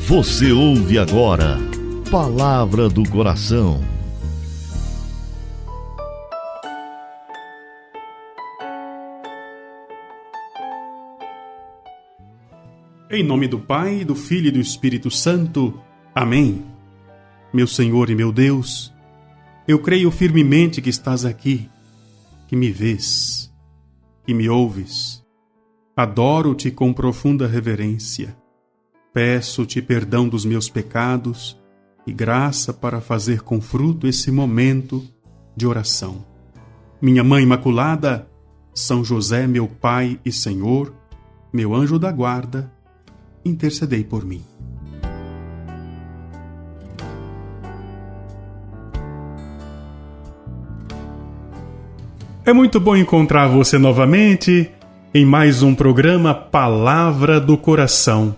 Você ouve agora Palavra do Coração. Em nome do Pai, do Filho e do Espírito Santo. Amém. Meu Senhor e meu Deus, eu creio firmemente que estás aqui, que me vês, que me ouves. Adoro-te com profunda reverência. Peço-te perdão dos meus pecados e graça para fazer com fruto esse momento de oração. Minha Mãe Imaculada, São José, meu Pai e Senhor, meu anjo da guarda, intercedei por mim. É muito bom encontrar você novamente em mais um programa Palavra do Coração.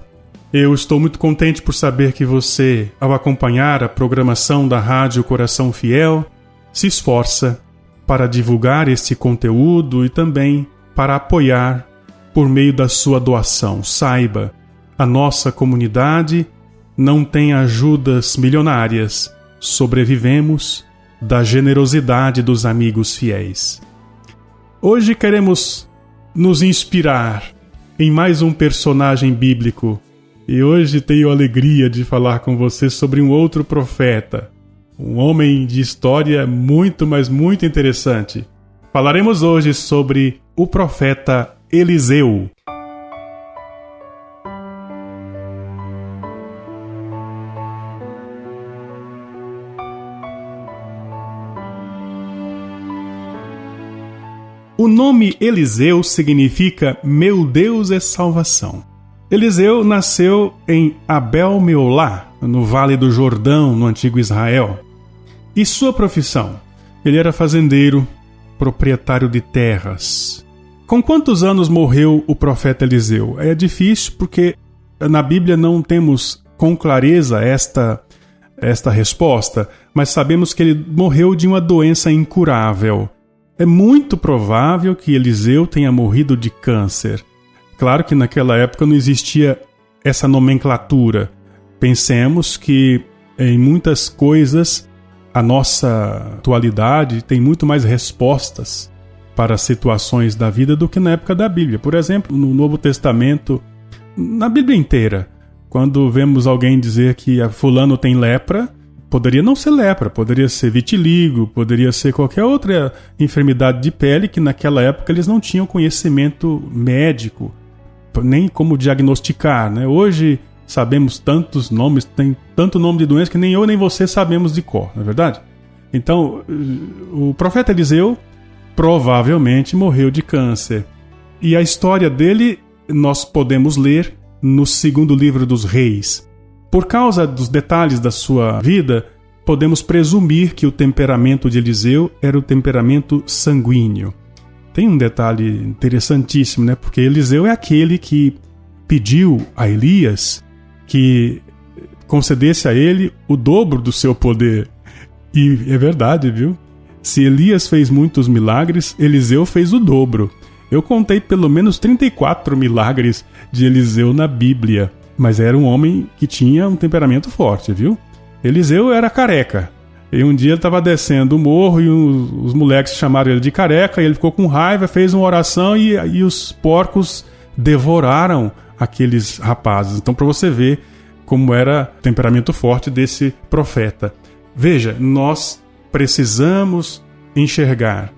Eu estou muito contente por saber que você, ao acompanhar a programação da Rádio Coração Fiel, se esforça para divulgar este conteúdo e também para apoiar por meio da sua doação. Saiba, a nossa comunidade não tem ajudas milionárias. Sobrevivemos da generosidade dos amigos fiéis. Hoje queremos nos inspirar em mais um personagem bíblico. E hoje tenho a alegria de falar com você sobre um outro profeta, um homem de história muito, mas muito interessante. Falaremos hoje sobre o profeta Eliseu. O nome Eliseu significa Meu Deus é Salvação. Eliseu nasceu em Abel-Meolá, no Vale do Jordão, no antigo Israel. E sua profissão? Ele era fazendeiro, proprietário de terras. Com quantos anos morreu o profeta Eliseu? É difícil porque na Bíblia não temos com clareza esta resposta, mas sabemos que ele morreu de uma doença incurável. É muito provável que Eliseu tenha morrido de câncer. Claro que naquela época não existia essa nomenclatura. Pensemos que em muitas coisas a nossa atualidade tem muito mais respostas para situações da vida do que na época da Bíblia. Por exemplo, no Novo Testamento, na Bíblia inteira, quando vemos alguém dizer que fulano tem lepra, poderia não ser lepra, poderia ser vitiligo, poderia ser qualquer outra enfermidade de pele que naquela época eles não tinham conhecimento médico, nem como diagnosticar, né? Hoje sabemos tantos nomes, tem tanto nome de doença que nem eu nem você sabemos de cor, não é verdade? Então, o profeta Eliseu provavelmente morreu de câncer. E a história dele nós podemos ler no segundo livro dos Reis. Por causa dos detalhes da sua vida, podemos presumir que o temperamento de Eliseu era o temperamento sanguíneo. Tem um detalhe interessantíssimo, né? Porque Eliseu é aquele que pediu a Elias que concedesse a ele o dobro do seu poder. E é verdade, viu? Se Elias fez muitos milagres, Eliseu fez o dobro. Eu contei pelo menos 34 milagres de Eliseu na Bíblia. Mas era um homem que tinha um temperamento forte, viu? Eliseu era careca. E um dia ele estava descendo o morro e os moleques chamaram ele de careca, e ele ficou com raiva, fez uma oração e os porcos devoraram aqueles rapazes. Então, para você ver como era o temperamento forte desse profeta. Veja, nós precisamos enxergar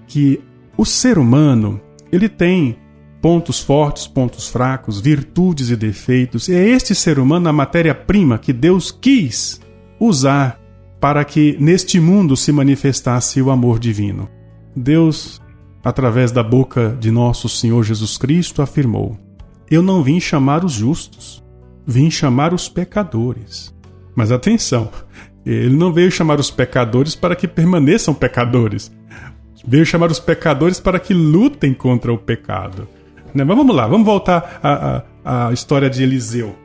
que o ser humano, ele tem pontos fortes, pontos fracos, virtudes e defeitos. E é este ser humano a matéria-prima que Deus quis usar para que neste mundo se manifestasse o amor divino. Deus, através da boca de nosso Senhor Jesus Cristo, afirmou: Eu não vim chamar os justos, vim chamar os pecadores. Mas atenção, ele não veio chamar os pecadores para que permaneçam pecadores. Veio chamar os pecadores para que lutem contra o pecado. Mas vamos lá, vamos voltar à história de Eliseu.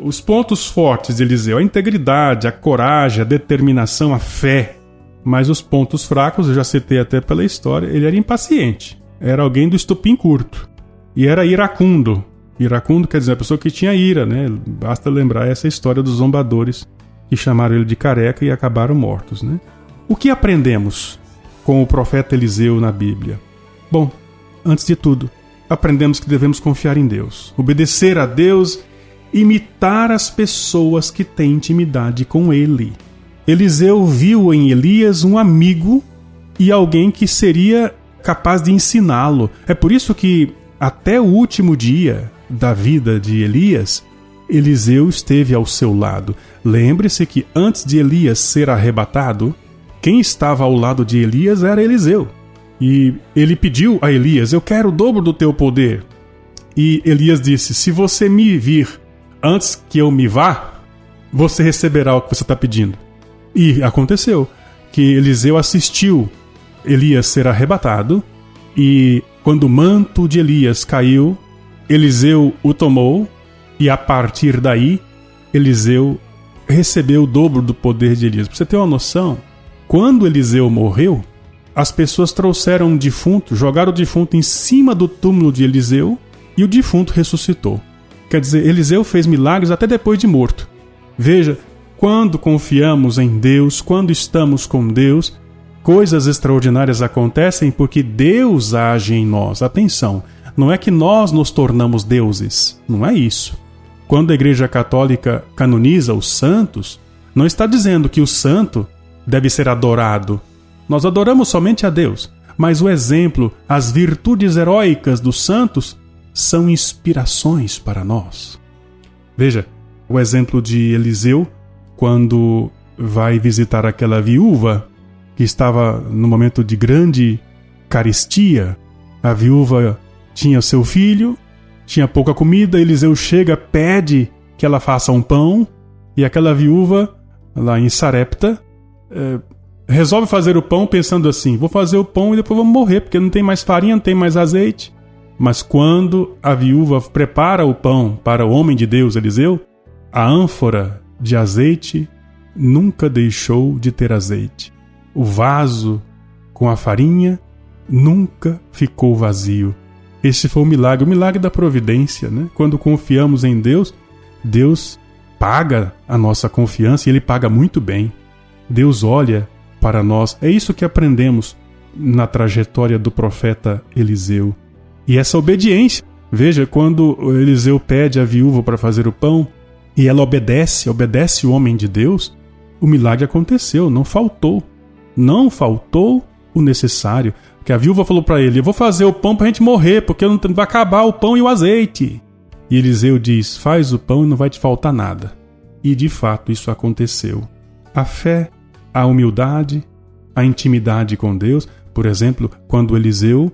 Os pontos fortes de Eliseu: a integridade, a coragem, a determinação, a fé. Mas os pontos fracos, eu já citei até pela história, ele era impaciente. Era alguém do estupim curto. E era iracundo. Iracundo quer dizer a pessoa que tinha ira, né? Basta lembrar essa história dos zombadores que chamaram ele de careca e acabaram mortos, né? O que aprendemos com o profeta Eliseu na Bíblia? Bom, antes de tudo, aprendemos que devemos confiar em Deus, obedecer a Deus, imitar as pessoas que têm intimidade com Ele. Eliseu viu em Elias um amigo e alguém que seria capaz de ensiná-lo. É por isso que até o último dia da vida de Elias, Eliseu esteve ao seu lado. Lembre-se que antes de Elias ser arrebatado, quem estava ao lado de Elias era Eliseu. E ele pediu a Elias: eu quero o dobro do teu poder. E Elias disse: se você me vir antes que eu me vá, você receberá o que você está pedindo. E aconteceu que Eliseu assistiu Elias ser arrebatado, e quando o manto de Elias caiu, Eliseu o tomou, e a partir daí, Eliseu recebeu o dobro do poder de Elias. Para você ter uma noção, quando Eliseu morreu, as pessoas trouxeram um defunto, jogaram o defunto em cima do túmulo de Eliseu, e o defunto ressuscitou. Quer dizer, Eliseu fez milagres até depois de morto. Veja, quando confiamos em Deus, quando estamos com Deus, coisas extraordinárias acontecem porque Deus age em nós. Atenção, não é que nós nos tornamos deuses, não é isso. Quando a Igreja Católica canoniza os santos, não está dizendo que o santo deve ser adorado. Nós adoramos somente a Deus, mas o exemplo, as virtudes heróicas dos santos são inspirações para nós. Veja, o exemplo de Eliseu, quando vai visitar aquela viúva que estava no momento de grande carestia. A viúva tinha seu filho, tinha pouca comida, Eliseu chega, pede que ela faça um pão, e aquela viúva, lá em Sarepta, resolve fazer o pão pensando assim: vou fazer o pão e depois vou morrer, porque não tem mais farinha, não tem mais azeite. Mas quando a viúva prepara o pão para o homem de Deus, Eliseu, a ânfora de azeite nunca deixou de ter azeite. O vaso com a farinha nunca ficou vazio. Esse foi o milagre da providência, né? Quando confiamos em Deus, Deus paga a nossa confiança e Ele paga muito bem. Deus olha para nós. É isso que aprendemos na trajetória do profeta Eliseu. E essa obediência, veja, quando Eliseu pede a viúva para fazer o pão e ela obedece o homem de Deus, o milagre aconteceu, não faltou o necessário. Que a viúva falou para ele: eu vou fazer o pão para a gente morrer, porque vai acabar o pão e o azeite. E Eliseu diz: faz o pão e não vai te faltar nada. E de fato isso aconteceu. A fé, a humildade, a intimidade com Deus. Por exemplo, quando Eliseu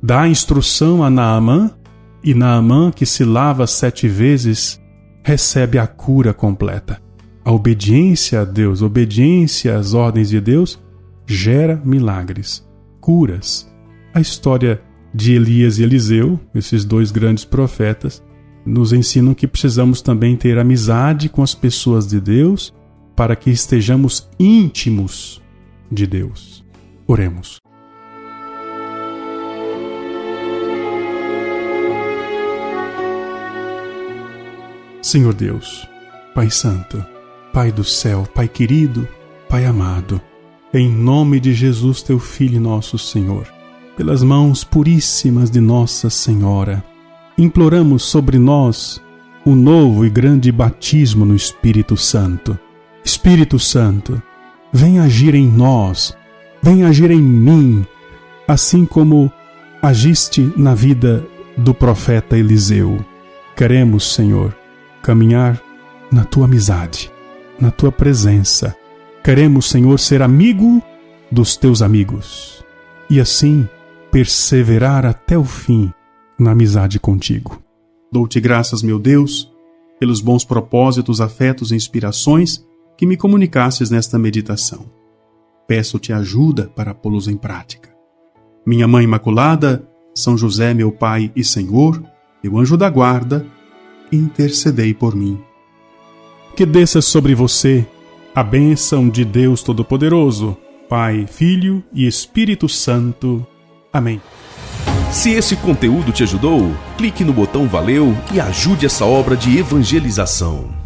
dá a instrução a Naamã, e Naamã, que se lava 7 vezes, recebe a cura completa. A obediência a Deus, obediência às ordens de Deus, gera milagres, curas. A história de Elias e Eliseu, esses 2 grandes profetas, nos ensinam que precisamos também ter amizade com as pessoas de Deus para que estejamos íntimos de Deus. Oremos. Senhor Deus, Pai Santo, Pai do céu, Pai querido, Pai amado, em nome de Jesus, Teu Filho nosso Senhor, pelas mãos puríssimas de Nossa Senhora, imploramos sobre nós o novo e grande batismo no Espírito Santo. Espírito Santo, vem agir em nós, vem agir em mim, assim como agiste na vida do profeta Eliseu. Queremos, Senhor, caminhar na Tua amizade, na Tua presença. Queremos, Senhor, ser amigo dos Teus amigos e assim perseverar até o fim na amizade contigo. Dou-te graças, meu Deus, pelos bons propósitos, afetos e inspirações que me comunicasses nesta meditação. Peço-te ajuda para pô-los em prática. Minha Mãe Imaculada, São José, meu Pai e Senhor, meu anjo da guarda, intercedei por mim. Que desça sobre você a bênção de Deus Todo-Poderoso, Pai, Filho e Espírito Santo. Amém. Se esse conteúdo te ajudou, clique no botão Valeu e ajude essa obra de evangelização.